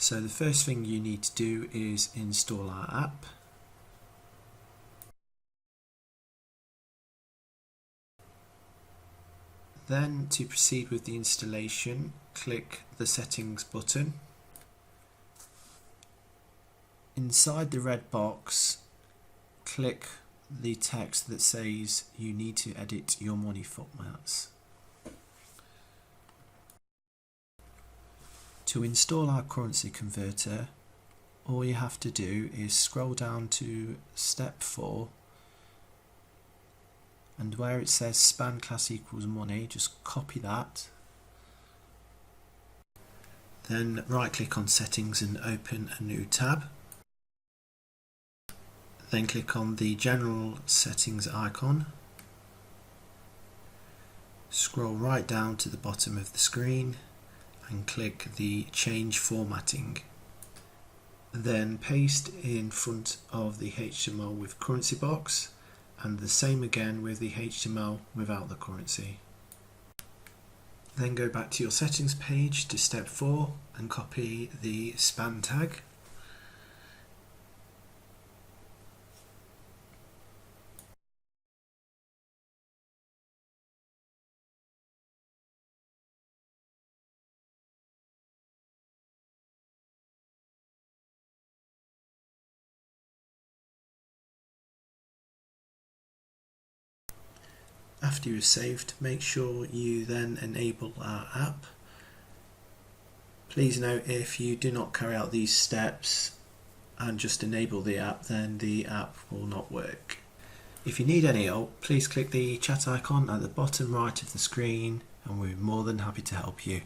So the first thing you need to do is install our app. Then to proceed with the installation, click the settings button. Inside the red box, click the text that says you need to edit your money formats. To install our currency converter, all you have to do is scroll down to step 4, and where it says span class equals money, just copy that. Then right click on settings and open a new tab. Then click on the general settings icon. Scroll right down to the bottom of the screen and click the change formatting. Then paste in front of the HTML with currency box, and the same again with the HTML without the currency. Then go back to your settings page to step 4 and copy the span tag. After you've saved, make sure you then enable our app. Please note, if you do not carry out these steps and just enable the app, then the app will not work. If you need any help, please click the chat icon at the bottom right of the screen and we're more than happy to help you.